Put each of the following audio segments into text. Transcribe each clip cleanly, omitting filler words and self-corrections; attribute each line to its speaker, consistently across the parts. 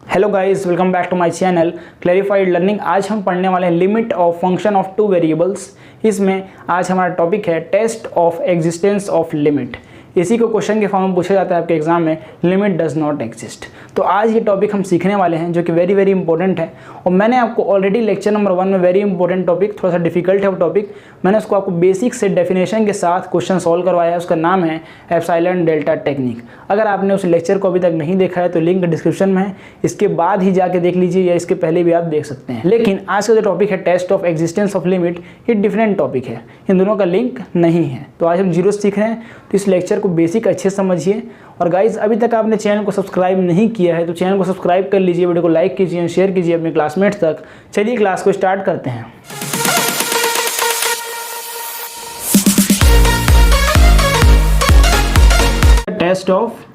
Speaker 1: Hello guys, welcome back to my channel clarified learning. आज हम पढ़ने वाले हैं limit of function of two variables. इसमें आज हमारा टॉपिक है test of existence of limit. इसी को क्वेश्चन के फॉर्म में पूछा जाता है आपके एग्जाम में, लिमिट डज नॉट एग्जिस्ट। तो आज ये टॉपिक हम सीखने वाले हैं जो कि वेरी इंपॉर्टेंट है। और मैंने आपको ऑलरेडी लेक्चर नंबर 1 में वेरी इंपॉर्टेंट टॉपिक, थोड़ा सा डिफिकल्ट है वो टॉपिक, मैंने उसको आपको बेसिक से डेफिनेशन के साथ क्वेश्चन सॉल्व करवाया है। उसका नाम है एप्सिलॉन डेल्टा टेक्निक। अगर आपने उस लेक्चर को अभी तक नहीं देखा है तो लिंक डिस्क्रिप्शन में है, इसके बाद ही जाके देख लीजिए या इसके पहले भी आप देख सकते हैं। लेकिन आज का जो टॉपिक है test of existence of limit, ये डिफरेंट टॉपिक है, इन दोनों का लिंक नहीं है। तो आज हम जीरो सीख रहे हैं, तो इस लेक्चर को बेसिक अच्छे से समझिए। और गाइज, अभी तक आपने चैनल को सब्सक्राइब नहीं किया है तो चैनल को सब्सक्राइब कर लीजिए, वीडियो को लाइक कीजिए, शेयर कीजिए अपने क्लासमेट्स तक। चलिए क्लास को स्टार्ट करते हैं। Test of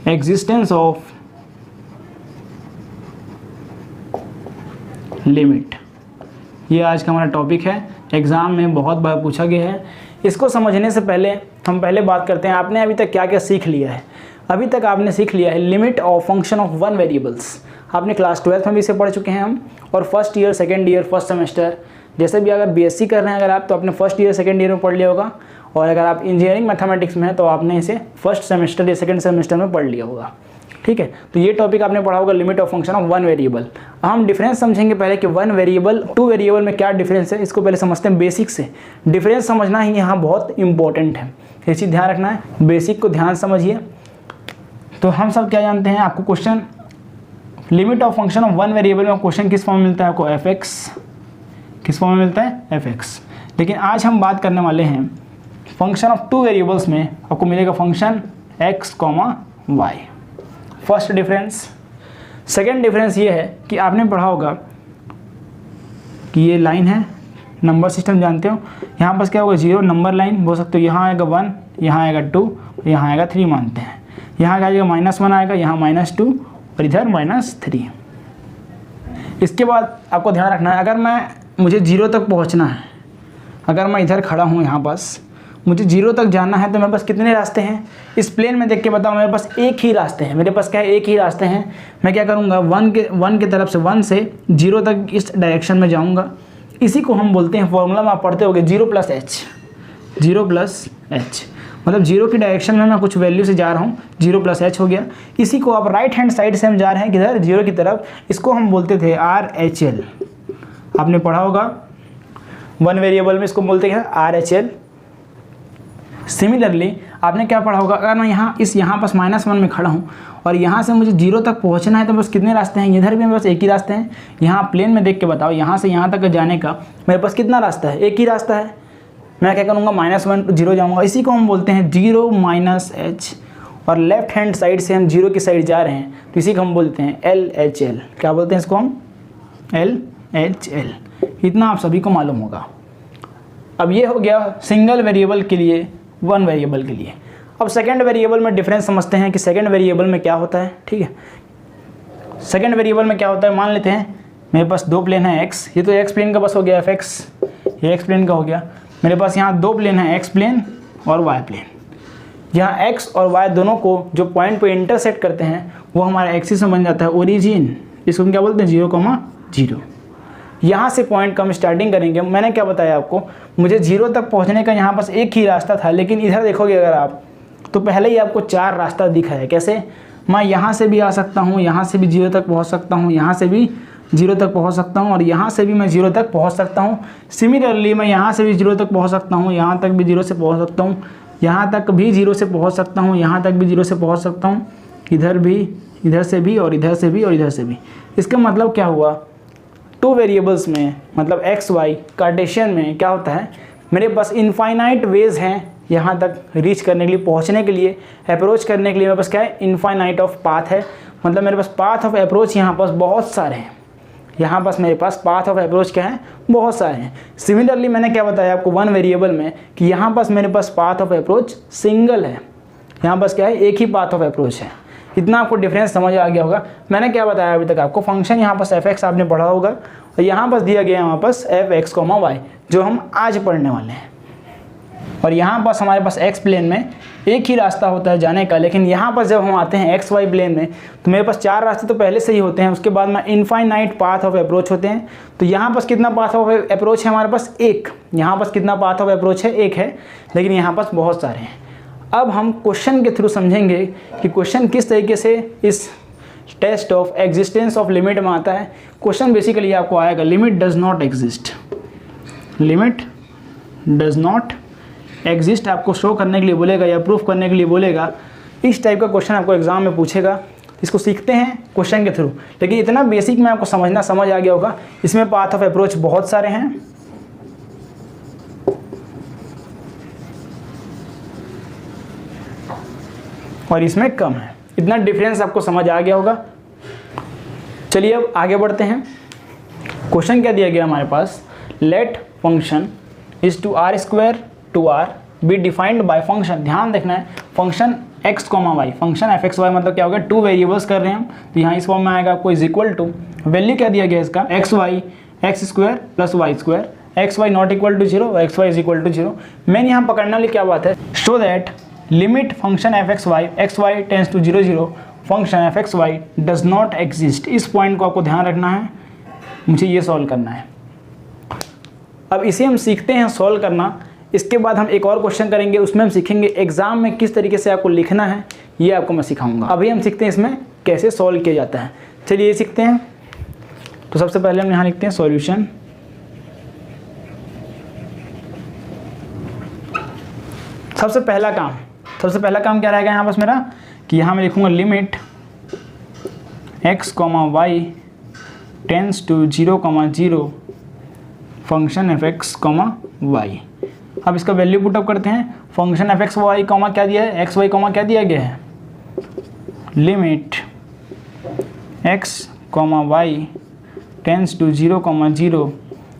Speaker 1: existence of limit, ये आज का हमारा टॉपिक है। एग्जाम में बहुत बार पूछा गया है। इसको समझने से पहले हम पहले बात करते हैं आपने अभी तक क्या क्या सीख लिया है। अभी तक आपने सीख लिया है limit of function of one variables. आपने क्लास 12 में भी इसे पढ़ चुके हैं हम, और first year, second year, first semester, जैसे भी अगर बीएससी कर रहे हैं अगर आप, तो आपने फर्स्ट ईयर, सेकेंड ईयर में पढ़ लिया होगा। और अगर आप इंजीनियरिंग मैथमेटिक्स में हैं तो आपने इसे फर्स्ट सेमेस्टर या सेकेंड सेमेस्टर में पढ़ लिया होगा। ठीक है, तो ये टॉपिक आपने पढ़ा होगा, limit of function of one variable. हम डिफरेंस समझेंगे पहले कि वन वेरिएबल, टू वेरिएबल में क्या डिफरेंस है, इसको पहले समझते हैं बेसिक से। डिफरेंस समझना ही यहाँ बहुत इंपॉर्टेंट है, ये चीज़ ध्यान रखना है। बेसिक को ध्यान समझिए। तो हम सब क्या जानते हैं, आपको question limit of function of one variable में क्वेश्चन किस फॉर्म में मिलता है आपको, fx, किस फॉर्म में मिलता है, fx। लेकिन आज हम बात करने वाले हैं फंक्शन ऑफ टू वेरिएबल्स में आपको मिलेगा function x, y। First difference. Second difference ये है कि आपने पढ़ा होगा कि ये लाइन है, नंबर सिस्टम जानते हो। यहाँ पर क्या होगा, 0 नंबर लाइन बोल सकते हो। यहाँ आएगा 1, यहाँ आएगा 2, यहाँ आएगा 3 मानते हैं। यहाँ क्या आएगा, -1 आएगा, यहाँ -2 और इधर -3। इसके बाद आपको ध्यान रखना है, अगर मुझे 0 तक पहुँचना है, अगर मैं इधर खड़ा हूँ, यहाँ पास मुझे 0 तक जाना है, तो मेरे पास कितने रास्ते हैं। इस प्लेन में देख के बताओ, मेरे पास एक ही रास्ते हैं। मेरे पास क्या है, एक ही रास्ते हैं। मैं क्या करूँगा, 1 की तरफ से 1 से 0 तक इस डायरेक्शन में जाऊँगा। इसी को हम बोलते हैं, फॉर्मूला में आप पढ़ते होगे, 0 + h, 0 + h, मतलब 0 की डायरेक्शन में मैं कुछ वैल्यू से जा रहा हूँ, 0 + h हो गया। इसी को आप राइट हैंड साइड से हम जा रहे हैं किधर, 0 की तरफ, इसको हम बोलते थे RHL। आपने पढ़ा होगा वन वेरिएबल में इसको बोलते हैं RHL। सिमिलरली आपने क्या पढ़ा होगा, अगर मैं यहाँ पास -1 में खड़ा हूँ और यहाँ से मुझे 0 तक पहुँचना है, तो बस कितने रास्ते हैं, इधर भी बस एक ही रास्ते हैं। यहाँ प्लेन में देख के बताओ, यहाँ से यहाँ तक जाने का मेरे पास कितना रास्ता है, एक ही रास्ता है। मैं क्या करूँगा, -1 0 जाऊँगा। इसी को हम बोलते हैं 0 - h, और लेफ्ट हैंड साइड से हम 0 की साइड जा रहे हैं, तो इसी को हम बोलते हैं LHL। क्या बोलते हैं इसको हम, LHL। इतना आप सभी को मालूम होगा। अब ये हो गया सिंगल वेरिएबल के लिए, वन वेरिएबल के लिए। अब सेकंड वेरिएबल में डिफरेंस समझते हैं कि सेकंड वेरिएबल में क्या होता है। ठीक है, सेकंड वेरिएबल में क्या होता है, मान लेते हैं मेरे पास 2 प्लेन है x, ये तो x प्लेन का बस हो गया fx, ये x प्लेन का हो गया। मेरे पास यहाँ 2 प्लेन है, x प्लेन और y प्लेन। यहाँ x और y दोनों को जो पॉइंट पे इंटरसेक्ट करते हैं वो हमारा एक्सिस में बन जाता है ओरिजिन। इसको हम क्या बोलते हैं, 0, 0। यहाँ से पॉइंट का हम स्टार्टिंग करेंगे। मैंने क्या बताया आपको, मुझे 0 तक पहुँचने का यहाँ पास एक ही रास्ता था, लेकिन इधर देखोगे अगर आप, तो पहले ही आपको 4 रास्ता दिखा है। कैसे, मैं यहाँ से भी आ सकता हूँ, यहाँ से भी 0 तक पहुँच सकता हूँ, यहाँ से भी 0 तक पहुँच सकता हूँ, और यहाँ से भी मैं 0 तक पहुँच सकता हूँ। सिमिलरली मैं यहाँ से भी 0 तक पहुँच सकता हूँ, यहाँ तक भी 0 से पहुँच सकता हूँ, यहाँ तक भी 0 से पहुँच सकता हूँ, यहाँ तक भी 0 से पहुँच सकता हूँ, इधर भी, इधर से भी, और इधर से भी, और इधर से भी। इसका मतलब क्या हुआ, टू वेरिएबल्स में, मतलब x y कार्टेशियन में क्या होता है, मेरे पास इनफाइनाइट वेज हैं यहाँ तक रीच करने के लिए, पहुँचने के लिए, अप्रोच करने के लिए। मेरे पास क्या है, इनफाइनाइट ऑफ पाथ है, मतलब मेरे पास पाथ ऑफ अप्रोच यहाँ पास बहुत सारे हैं। यहाँ पास मेरे पास पाथ ऑफ अप्रोच क्या है, बहुत सारे हैं। सिमिलरली मैंने क्या बताया आपको वन वेरिएबल में कि यहाँ पास मेरे पास पाथ ऑफ अप्रोच सिंगल है, यहाँ पास क्या है, एक ही पाथ ऑफ अप्रोच है। इतना आपको डिफरेंस समझ आ गया होगा। मैंने क्या बताया अभी तक आपको, फंक्शन यहाँ पास fx आपने पढ़ा होगा, और यहाँ पास दिया गया यहाँ पास fx, y, जो हम आज पढ़ने वाले हैं। और यहाँ पास हमारे पास एक्स प्लेन में एक ही रास्ता होता है जाने का, लेकिन यहाँ पर जब हम आते हैं एक्स वाई प्लेन में तो मेरे पास 4 रास्ते तो पहले से ही होते हैं, उसके बाद में इनफाइनाइट पाथ ऑफ अप्रोच होते हैं। तो यहाँ पास कितना पाथ ऑफ अप्रोच है हमारे पास? एक। यहाँ पास कितना पाथ ऑफ अप्रोच है? एक है, लेकिन यहाँ पास बहुत सारे हैं। अब हम क्वेश्चन के थ्रू समझेंगे कि क्वेश्चन किस तरीके से इस test of existence of limit में आता है। क्वेश्चन बेसिकली आपको आएगा limit does not exist, limit does not exist आपको शो करने के लिए बोलेगा या प्रूफ करने के लिए बोलेगा। इस टाइप का क्वेश्चन आपको एग्जाम में पूछेगा। इसको सीखते हैं क्वेश्चन के थ्रू, लेकिन इतना बेसिक में आपको समझ आ गया होगा। इसमें पाथ ऑफ अप्रोच बहुत सारे हैं, और इसमें कम है। इतना डिफरेंस आपको समझ आ गया होगा। चलिए अब आगे बढ़ते हैं। क्वेश्चन क्या दिया गया हमारे पास? Let function is to R square to R be defined by function. ध्यान देखना है, function x comma y, function f x y मतलब क्या होगा? 2 वेरिएबल्स कर रहे हैं हम, तो यहाँ इस फॉर्म में आएगा आपको इज इक्वल टू, वैल्यू क्या दिया गया इसका? X y x square plus y square, x y not equal to 0 और x y is equal to 0। मैंने यहाँ पकड़ने वाली क्या बात है? Show that limit function f x y tends to 0 0 function f x y does not exist. इस point को आपको ध्यान रखना है, मुझे ये सॉल्व करना है। अब इसे हम सीखते हैं सॉल्व करना। इसके बाद हम एक और क्वेश्चन करेंगे, उसमें हम सीखेंगे एग्जाम में किस तरीके से आपको लिखना है, ये आपको मैं सिखाऊंगा। अभी हम सीखते हैं इसमें कैसे सॉल्व किया जाता है। चलिए ये सीखते हैं। तो सबसे पहले हम यहाँ लिखते हैं सॉल्यूशन। सबसे पहला काम क्या रहेगा यहाँ पास मेरा कि यहाँ मैं लिखूंगा limit x comma y tends to 0 0 function f x comma y. अब इसका वैल्यू पुटअप करते हैं। Function f x y comma क्या दिया है? एक्स वाई कॉमा क्या दिया गया है? Limit x comma y tends to 0 0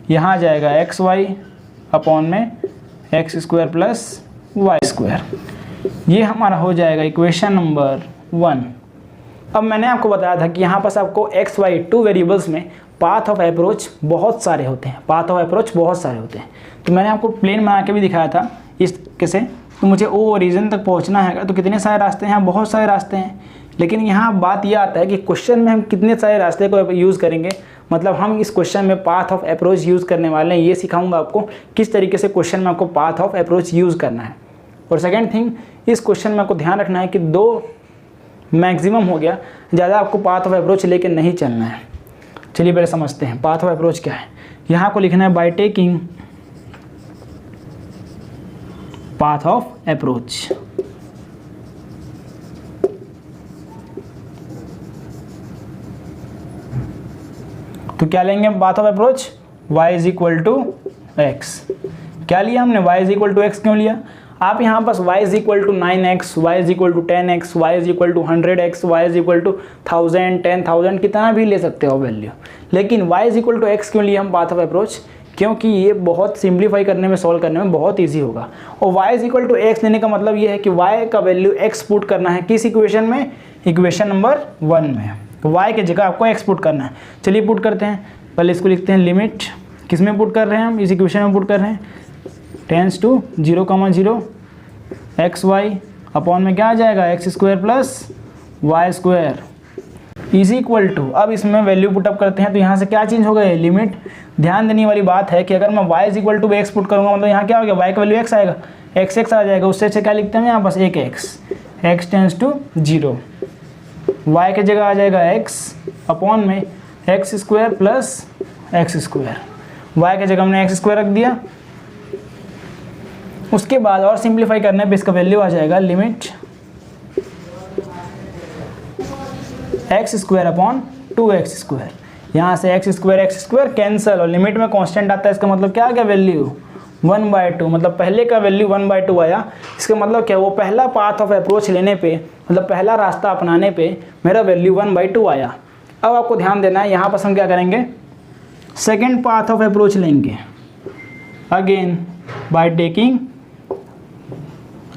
Speaker 1: यहाँ आ जाएगा एक्स वाई अपॉन में x square plus y square. ये हमारा हो जाएगा इक्वेशन नंबर 1। अब मैंने आपको बताया था कि यहाँ पास आपको एक्स वाई 2 वेरिएबल्स में पाथ ऑफ अप्रोच बहुत सारे होते हैं, तो मैंने आपको प्लेन बना के भी दिखाया था इस कैसे। तो मुझे ओ ओरिजिन तक पहुँचना है तो कितने सारे रास्ते हैं? बहुत सारे रास्ते हैं, लेकिन यहाँ बात यह आता है कि क्वेश्चन में हम कितने सारे रास्ते को यूज़ करेंगे। मतलब हम इस क्वेश्चन में पाथ ऑफ अप्रोच यूज़ करने वाले हैं। ये सिखाऊंगा आपको किस तरीके से क्वेश्चन में आपको पाथ ऑफ अप्रोच यूज़ करना है। और सेकेंड थिंग, इस क्वेश्चन में आपको ध्यान रखना है कि 2 मैक्सिमम हो गया, ज़्यादा आपको पाथ ऑफ अप्रोच लेके नहीं चलना है। चलिए पहले समझते हैं पाथ ऑफ अप्रोच क्या है। यहाँ को लिखना है by taking path of approach. तो क्या लेंगे path of approach? y is equal to x. क्या लिया हमने? y is equal to x क्यों लिया? आप यहाँ पास y is equal to 9x, y is equal to 10x, y is equal to 100x, y is equal to 1000, 10,000 कितना भी ले सकते हो वैल्यू, लेकिन y is equal to x क्यों लिया हम पाथ ऑफ अप्रोच? क्योंकि ये बहुत सिंप्लीफाई करने में, सॉल्व करने में बहुत ईजी होगा। और y is equal to x लेने का मतलब ये है कि y का वैल्यू x पुट करना है किस इक्वेशन में? इक्वेशन नंबर 1 में। तो y की जगह आपको x पुट करना है। चलिए पुट करते हैं। पहले इसको लिखते हैं लिमिट किस में पुट कर रहे हैं हम? इस इक्वेशन में पुट कर रहे हैं। Tends to 0 0 x y upon में क्या आ जाएगा? X square plus y square is equal to, अब इसमें वैल्यू पुटअप करते हैं तो यहाँ से क्या चेंज हो गया? लिमिट। ध्यान देने वाली बात है कि अगर मैं y is equal to x put करूँगा मतलब यहाँ क्या हो गया? y का वैल्यू x आएगा, x आ जाएगा। उससे अच्छा क्या लिखते हैं यहाँ पास? एक x टेंस टू 0, y की जगह आ जाएगा x अपॉन में x square plus x square. y की जगह हमने एक्स स्क्वायर रख दिया। उसके बाद और सिंप्लीफाई करने पे इसका वैल्यू आ जाएगा limit x square upon 2x square. यहाँ से एक्स स्क्वायर कैंसिल और लिमिट में कांस्टेंट आता है, इसका मतलब क्या आ गया? वैल्यू 1/2। मतलब पहले का वैल्यू 1/2 आया। इसका मतलब क्या? वो पहला पाथ ऑफ अप्रोच लेने पे, मतलब पहला रास्ता अपनाने पे मेरा वैल्यू 1/2 आया। अब आपको ध्यान देना है, यहाँ पर हम क्या करेंगे? सेकेंड पाथ ऑफ अप्रोच लेंगे again by taking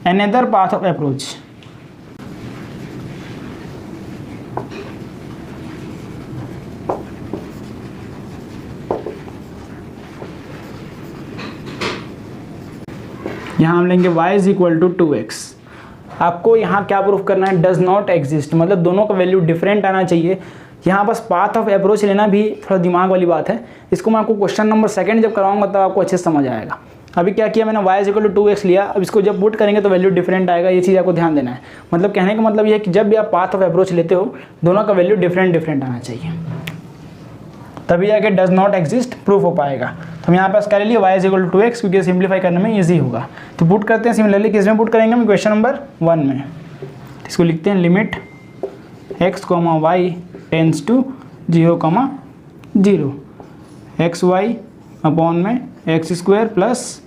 Speaker 1: another path of approach. यहाँ हम लेंगे y is equal to 2x। आपको यहाँ क्या प्रूफ करना है, डज नॉट एग्जिस्ट, मतलब दोनों का वैल्यू डिफरेंट आना चाहिए। यहाँ बस पाथ ऑफ अप्रोच लेना भी थोड़ा दिमाग वाली बात है, इसको मैं आपको क्वेश्चन नंबर 2 जब करवाऊंगा तब आपको अच्छे से समझ आएगा। अभी क्या किया मैंने, y is equal to 2x लिया, अब इसको जब पुट करेंगे तो वैल्यू डिफरेंट आएगा, ये चीज़ आपको ध्यान देना है। मतलब कहने का मतलब ये है कि जब भी आप पाथ ऑफ अप्रोच लेते हो दोनों का वैल्यू डिफरेंट आना चाहिए, तभी जाके डज नॉट एग्जिस्ट प्रूफ हो पाएगा। तो हम यहाँ पास कर लिए y is equal to 2x, क्योंकि सिंप्लीफाई करने में ईजी होगा। तो पुट करते हैं सिमिलरली, किस में पुट करेंगे हम, क्वेश्चन नंबर 1 में। इसको लिखते हैं limit x, y tends to 0, 0 xy upon में x square plus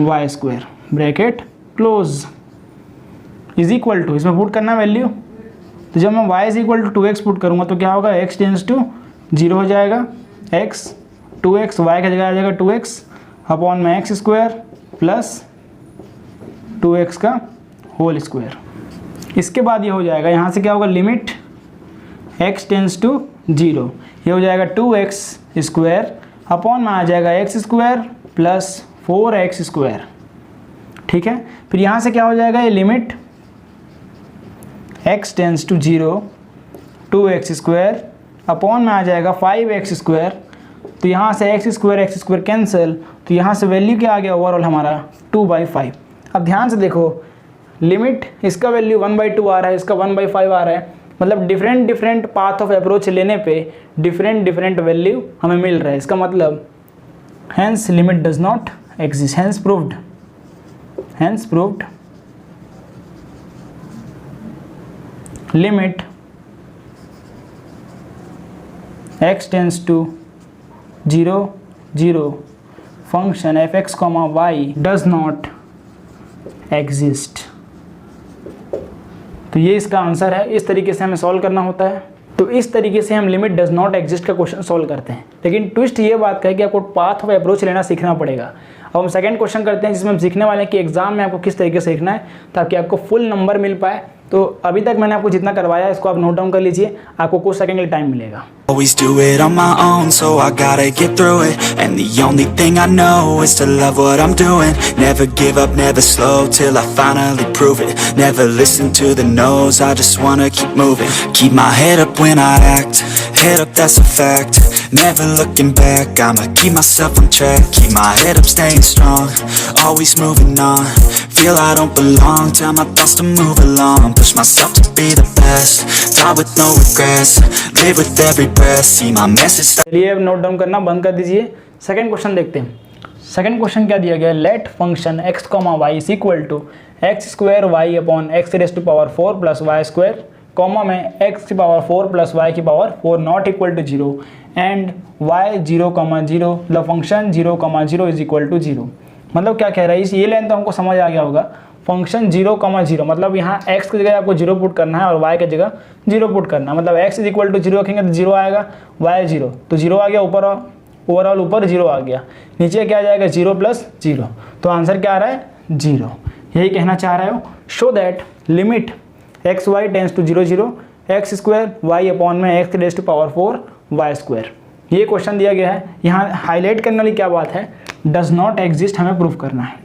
Speaker 1: y square bracket close is equal to, इसमें पुट करना वैल्यू। तो जब मैं y is equal to 2x put करूँगा तो क्या होगा, x टेंस टू 0 हो जाएगा, x 2x y का जगह आ जाएगा 2x अपॉन में x स्क्वायर प्लस 2x का होल स्क्वायर। इसके बाद ये हो जाएगा, यहाँ से क्या होगा, लिमिट x टेंस टू 0, ये हो जाएगा 2x स्क्वायर अपॉन में आ जाएगा x square plus 4x square. ठीक है, फिर यहाँ से क्या हो जाएगा, ये limit x tends to 0 2x square upon में आ जाएगा 5x स्क्वायर। तो यहाँ से x स्क्वायर कैंसिल, तो यहाँ से वैल्यू क्या आ गया ओवरऑल हमारा 2/5। अब ध्यान से देखो, लिमिट इसका वैल्यू 1/2 आ रहा है, इसका 1/5 आ रहा है, मतलब डिफरेंट पाथ ऑफ अप्रोच लेने पे डिफरेंट वैल्यू हमें मिल रहा है। इसका मतलब hence limit does not exist, hence proved limit x tends to 0, 0 function f(x, y) does not exist. तो ये इसका आंसर है। इस तरीके से हमें सॉल्व करना होता है। तो इस तरीके से हम लिमिट डज नॉट एग्जिस्ट का क्वेश्चन सॉल्व करते हैं। लेकिन ट्विस्ट ये बात का है कि आपको पाथ ऑफ अप्रोच लेना सीखना पड़ेगा। अब हम सेकंड क्वेश्चन करते हैं, जिसमें हम सीखने वाले हैं कि एग्जाम में आपको किस तरीके से सीखना है ताकि आपको फुल नंबर मिल पाए। तो अभी तक मैंने आपको जितना करवाया है इसको आप नोट डाउन कर लीजिए, आपको कुछ सेकंड के टाइम मिलेगा।
Speaker 2: Always do it on my own, so I gotta get through it. And the only thing I know is to love what I'm doing. Never give up, never slow, till I finally prove it. Never listen to the no's, I just wanna keep moving. Keep my head up when I act, head up, that's a fact. Never looking back, I'ma keep myself on track. Keep my head up, staying strong, always moving on. Feel I don't belong, tell my thoughts to move along. Push myself to be the best, die with no regrets. Live with every breath, see my message.
Speaker 1: चलिए अब note down करना बंद कर दीजिए। Second question देखते हैं। Second question क्या दिया गया है, let function x, y is equal to x square y upon x raise to power 4 plus y square, comma में x की पावर 4 प्लस y की power 4 not equal to 0 and y 0,0 the function 0,0 is equal to 0। मतलब क्या कह रहा है, इस ये लाइन तो हमको समझ आ गया होगा। फंक्शन 0,0 मतलब यहाँ x की जगह आपको 0 पुट करना है और y की जगह 0 पुट करना है। मतलब x इज इक्वल टू 0 रखेंगे तो 0 आएगा, y 0 तो 0 आ गया, ऊपर ओवरऑल ऊपर 0 आ गया, नीचे क्या आ जाएगा 0 प्लस 0। तो आंसर क्या आ रहा है 0। यही कहना चाह रहे हो। Show that limit x y tends to 0, 0 x square y upon में x raise to power 4 y square. ये क्वेश्चन दिया गया है। यहाँ हाईलाइट करने वाली क्या बात है, डज नॉट एग्जिस्ट हमें प्रूफ करना है।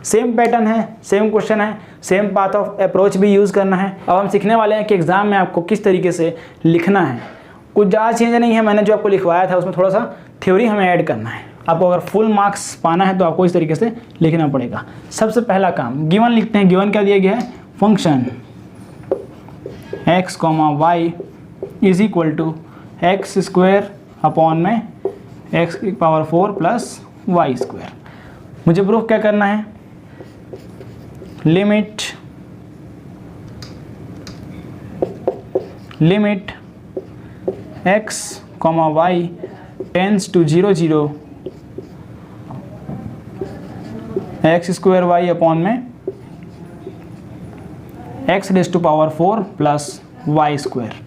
Speaker 1: सेम पैटर्न है, सेम क्वेश्चन है, सेम पाथ ऑफ अप्रोच भी यूज़ करना है। अब हम सीखने वाले हैं कि एग्जाम में आपको किस तरीके से लिखना है। कुछ ज़्यादा चीज़ें नहीं है, मैंने जो आपको लिखवाया था उसमें थोड़ा सा थ्योरी हमें ऐड करना है। आपको अगर फुल मार्क्स पाना है तो आपको इस तरीके से लिखना पड़ेगा। सबसे पहला काम गिवन लिखते हैं। गिवन क्या दिया गया है, function x, y is equal to x square upon में x की पावर 4 प्लस वाई स्क्वायर। मुझे प्रूफ क्या करना है, limit x, y tends to 0, 0 x square y upon में x raise to power 4 plus y square.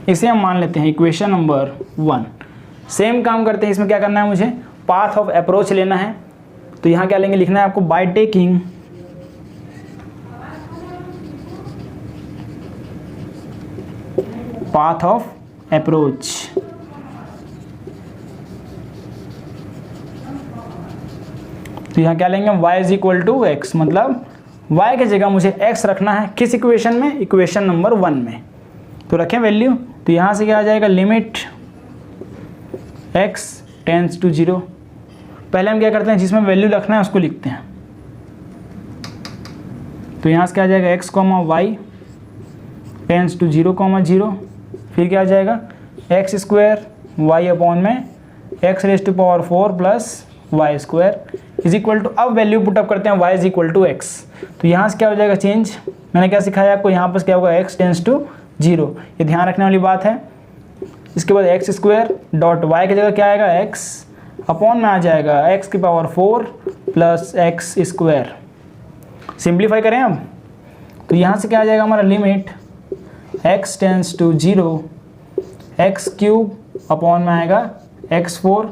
Speaker 1: इसे हम मान लेते हैं इक्वेशन नंबर 1। सेम काम करते हैं, इसमें क्या करना है, मुझे पाथ ऑफ अप्रोच लेना है। तो यहाँ क्या लेंगे, लिखना है आपको by taking path of approach. तो यहाँ क्या लेंगे हम, y is equal to x, मतलब y की जगह मुझे x रखना है किस इक्वेशन में, इक्वेशन नंबर 1 में। तो रखें वैल्यू, तो यहाँ से क्या आ जाएगा, लिमिट x टेंड्स टू 0। पहले हम क्या करते हैं, जिसमें वैल्यू रखना है उसको लिखते हैं। तो यहाँ से क्या आ जाएगा, x comma y tends to 0 comma 0, फिर क्या आ जाएगा एक्स स्क्वायर वाई अपॉन में x raise to power 4 plus y square is equal to, अब वैल्यू पुटअप करते हैं y is equal to x. तो यहाँ से क्या हो जाएगा चेंज, मैंने क्या सिखाया आपको, यहाँ पर क्या होगा x टेंड्स टू 0, ये ध्यान रखने वाली बात है। इसके बाद एक्स स्क्वायर डॉट वाई की जगह क्या आएगा, x अपॉन में आ जाएगा x की power 4 plus x square. Simplify करें अब, तो यहाँ से क्या आ जाएगा हमारा, limit x tends to 0 x cube upon में आएगा x4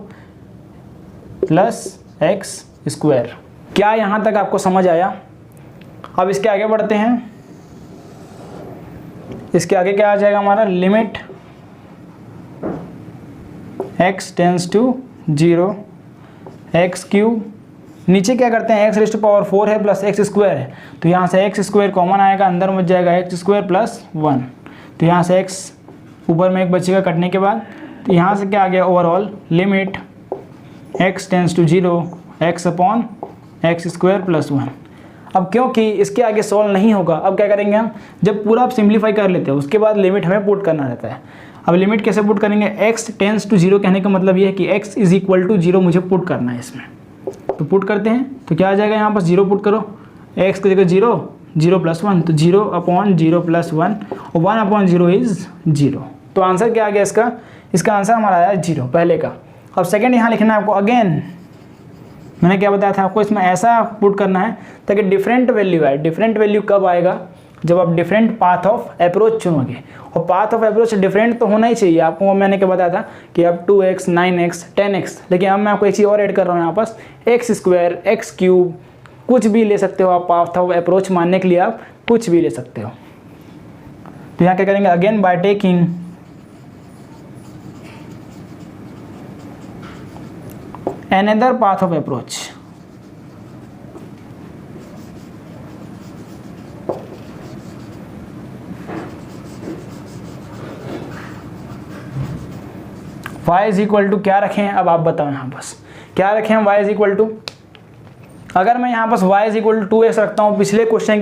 Speaker 1: प्लस एक्स स्क्वायर। क्या यहाँ तक आपको समझ आया? अब इसके आगे बढ़ते हैं। इसके आगे क्या आ जाएगा हमारा, limit x tends to 0 x cube, नीचे क्या करते हैं x रेज़ टू पावर 4 है प्लस एक्स स्क्वायर है, तो यहाँ से एक्स स्क्वायर कॉमन आएगा, अंदर में जाएगा एक्स स्क्वायर प्लस 1, तो यहाँ से x ऊपर में एक बचेगा कटने के बाद। तो यहाँ से क्या आ गया, overall limit x tends to 0 x upon x square plus 1। अब क्योंकि इसके आगे सॉल्व नहीं होगा, अब क्या करेंगे हम, जब पूरा आप सिंप्लीफाई कर लेते हैं उसके बाद लिमिट हमें पुट करना रहता है। अब लिमिट कैसे पुट करेंगे, x टेंड्स टू 0 कहने का मतलब ये है कि x इज इक्वल टू 0 मुझे पुट करना है इसमें। तो पुट करते हैं, तो क्या आ जाएगा, यहाँ पर 0 पुट करो, x की जगह 0 0 प्लस 1, तो 0 अपॉन 0 प्लस 1 और 1 अपॉन 0 इज 0। तो आंसर क्या आ गया इसका, इसका आंसर हमारा आया 0 पहले का। अब सेकेंड यहाँ लिखना है आपको, अगेन मैंने क्या बताया था आपको, इसमें ऐसा पुट करना है ताकि डिफरेंट वैल्यू आए। डिफरेंट वैल्यू कब आएगा, जब आप डिफरेंट पाथ ऑफ अप्रोच चुनोगे, और पाथ ऑफ अप्रोच डिफरेंट तो होना ही चाहिए। आपको मैंने क्या बताया था कि अब 2x 9x 10x, लेकिन अब मैं आपको एक चीज़ और ऐड कर रहा हूँ यहाँ पास, एक्स स्क्वायर एक्स क्यूब, कुछ भी ले सकते हो आप, पाथ ऑफ अप्रोच मानने के लिए आप कुछ भी ले सकते हो। तो यहाँ क्या करेंगे, again by taking another path of approach, y is equal to क्या रखें, अब आप बताओ यहाँ पास क्या रखें हम, y इज इक्वल टू, अगर मैं यहाँ पास y is equal to 2x रखता हूँ पिछले क्वेश्चन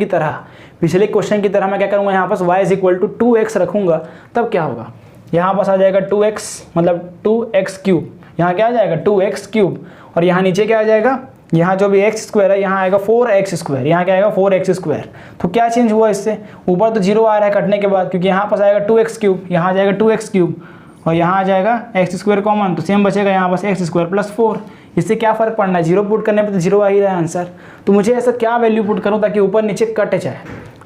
Speaker 1: की तरह, मैं क्या करूँगा, यहाँ पास y is equal to 2x रखूँगा, तब क्या होगा, यहाँ पास आ जाएगा 2x मतलब 2x क्यूब, यहाँ क्या आ जाएगा 2x क्यूब, और यहाँ नीचे क्या आ जाएगा, यहाँ जो भी एक्स स्क्वायर है यहाँ आएगा 4x स्क्वायर, यहाँ क्या आएगा 4x स्क्वायर। तो क्या चेंज हुआ इससे, ऊपर तो 0 आ रहा है कटने के बाद, क्योंकि यहाँ पास आएगा 2x क्यूब, यहाँ आ जाएगा 2x क्यूब, और यहाँ आ जाएगा एक्स स्क्वायर कॉमन, तो सेम बचेगा यहाँ पास एक्स स्क्वायर प्लस 4। इससे क्या फ़र्क पड़ना है, 0 पुट करने पर तो 0 आ ही रहा है आंसर। तो मुझे ऐसा क्या वैल्यू पुट करूँ ताकि ऊपर नीचे कट जाए।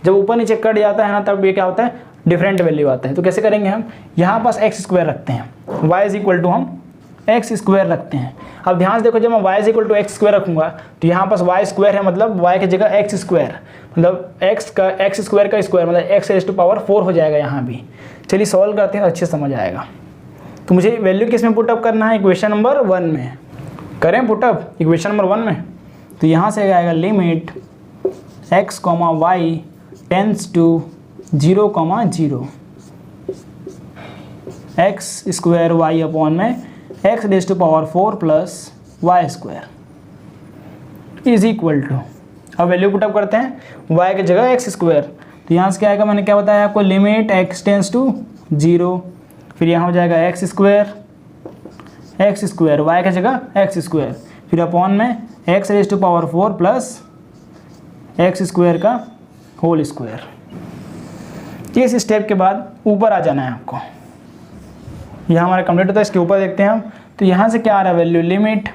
Speaker 1: जब ऊपर नीचे कट जाता है ना, तब ये क्या होता है, डिफरेंट वैल्यू आता है। तो कैसे करेंगे हम, यहाँ पास एक्स स्क्वायर रखते हैं, y इज इक्वल टू हम एक्स स्क्वायर रखते हैं। अब ध्यान से देखो, जब मैं y is equal to x square रखूँगा तो यहाँ पास y स्क्वायर है, मतलब y की जगह एक्स स्क्वायर, मतलब एक्स स्क्वायर का स्क्वायर, मतलब एक्स रेज़ टू पावर 4 हो जाएगा यहाँ भी। चलिए सॉल्व करते हैं, अच्छे समझ आएगा। तो मुझे वैल्यू किस में पुटअप करना है, इक्वेशन नंबर 1 में। करें पुटअप इक्वेशन नंबर 1 में, तो यहाँ से आएगा limit x comma y tends to 0 comma 0 x square y upon में x raise to power 4 plus y square is equal to, अब वैल्यू पुटअप करते हैं, y की जगह एक्स स्क्वायर, तो यहाँ से क्या आएगा, मैंने क्या बताया आपको, लिमिट x टेंड्स टू 0, फिर यहाँ हो जाएगा एक्स स्क्वायर y की जगह एक्स स्क्वायर, फिर अपॉन में x raise to power 4 plus x square का होल स्क्वायर। इस स्टेप के बाद ऊपर आ जाना है आपको, यह हमारा कंप्लीट होता है। इसके ऊपर देखते हैं हम, तो यहाँ से क्या आ रहा है value, limit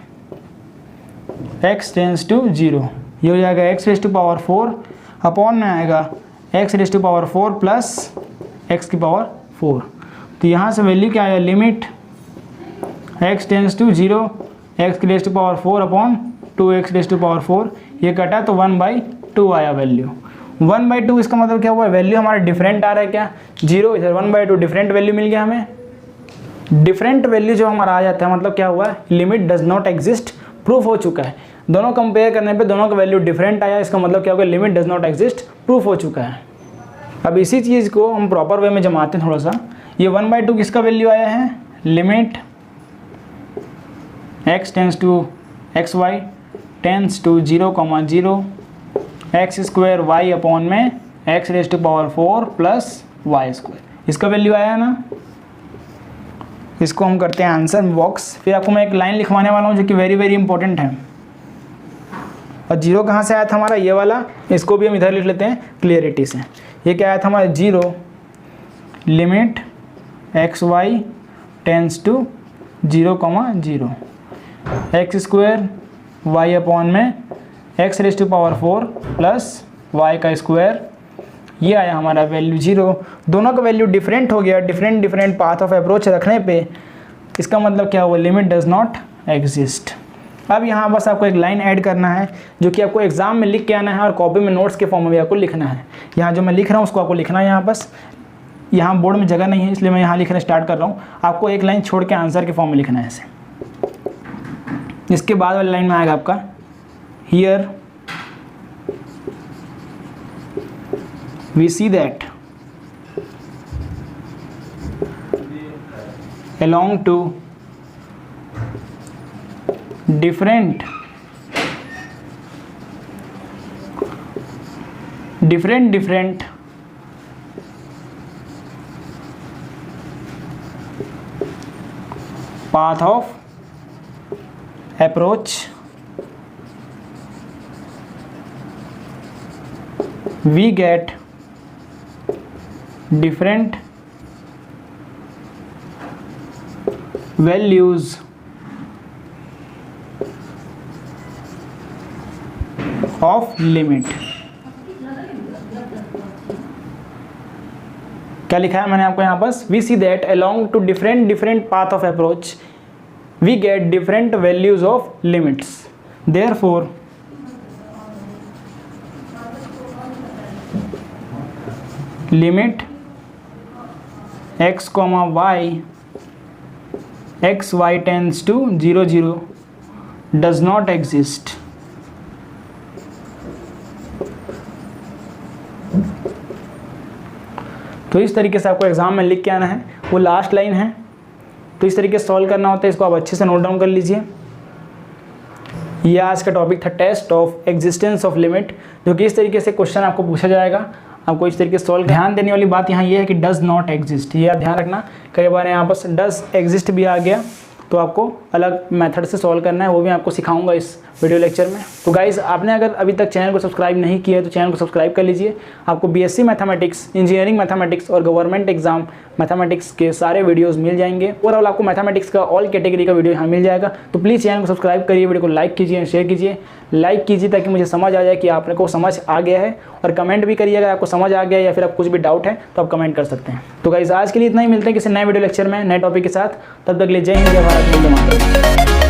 Speaker 1: x tends to 0, ये हो जाएगा एक्स रेज़ टू पावर 4 अपॉन में आएगा x raise to power 4 plus x की पावर 4। तो यहाँ से वैल्यू क्या आया, limit x tends to 0 x की रेज़ टू पावर 4 अपॉन 2x रेज़ टू पावर 4, ये कटा तो 1/2 आया वैल्यू। 1/2 इसका मतलब क्या हुआ, वैल्यू हमारा डिफरेंट आ रहा है, क्या 0 इधर 1/2 डिफरेंट वैल्यू मिल गया हमें। डिफरेंट वैल्यू जो हमारा आ जाता है मतलब क्या हुआ, limit does not exist proof हो चुका है। दोनों कंपेयर करने पे दोनों का वैल्यू डिफरेंट आया, इसका मतलब क्या होगा, limit does not exist proof हो चुका है। अब इसी चीज़ को हम प्रॉपर वे में जमाते हैं थोड़ा सा। ये 1/2 किसका वैल्यू आया है, limit x tends to x y tends to 0,0 x square y upon में x⁴ प्लस वाई स्क्वायर, इसका वैल्यू आया ना। इसको हम करते हैं आंसर बॉक्स। फिर आपको मैं एक लाइन लिखवाने वाला हूँ जो कि वेरी वेरी इंपॉर्टेंट है। और 0 कहाँ से आया था हमारा, ये वाला, इसको भी हम इधर लिख लेते हैं क्लियरिटी से। ये क्या आया था हमारा, 0 limit x y tends to 0,0 x square y upon में x⁴ प्लस वाई का स्क्वायर, ये आया हमारा वैल्यू 0। दोनों का वैल्यू डिफरेंट हो गया, डिफरेंट पाथ ऑफ अप्रोच रखने पे इसका मतलब क्या हुआ, लिमिट डज नॉट एग्जिस्ट। अब यहाँ बस आपको एक लाइन ऐड करना है जो कि आपको एग्जाम में लिख के आना है और कॉपी में नोट्स के फॉर्म में भी आपको लिखना है। यहाँ जो मैं लिख रहा हूँ उसको आपको लिखना है यहाँ, बस यहाँ बोर्ड में जगह नहीं है इसलिए मैं यहाँ लिखना स्टार्ट कर रहा हूँ। आपको एक लाइन छोड़ के आंसर के फॉर्म में लिखना है ऐसे। इसके बाद वाली लाइन में आएगा आपका, here we see that along to different path of approach we get different values of limit। क्या लिखा है मैंने आपको यहाँ पास, we see that along to different path of approach we get different values of limits, therefore limit x, y x y tends to 0,0 does not exist। तो इस तरीके से आपको एग्जाम में लिख के आना है, वो लास्ट लाइन है। तो इस तरीके से सॉल्व करना होता है, इसको आप अच्छे से नोट डाउन कर लीजिए। ये आज का टॉपिक था test of existence of limit, जो कि इस तरीके से क्वेश्चन आपको पूछा जाएगा, आपको इस तरीके से सॉल्व। ध्यान देने वाली बात यहाँ ये है कि डज नॉट एग्जिस्ट, ये आप ध्यान रखना। कई बार यहाँ पर डज एग्जिस्ट भी आ गया तो आपको अलग मेथड से सॉल्व करना है, वो भी आपको सिखाऊंगा इस वीडियो लेक्चर में। तो गाइज़, आपने अगर अभी तक चैनल को सब्सक्राइब नहीं किया है तो चैनल को सब्सक्राइब कर लीजिए। आपको बीएससी मैथमेटिक्स, इंजीनियरिंग मैथमेटिक्स और गवर्नमेंट एग्जाम मैथमेटिक्स के सारे वीडियोस मिल जाएंगे। ओवरऑल आपको मैथमेटिक्स का ऑल कैटेगरी का वीडियो यहाँ मिल जाएगा। तो प्लीज़ चैनल को सब्सक्राइब करिए, वीडियो को लाइक कीजिए, शेयर कीजिए। लाइक कीजिए ताकि मुझे समझ आ जाए कि आपने को समझ आ गया है, और कमेंट भी करिए अगर आपको समझ आ गया या फिर आप कुछ भी डाउट है तो आप कमेंट कर सकते हैं। तो गाइज़, आज के लिए इतना ही, मिलते हैं किसी नए वीडियो लेक्चर में नए टॉपिक के साथ। तब तक ले जय हिंद, जय भारत, वंदे मातरम।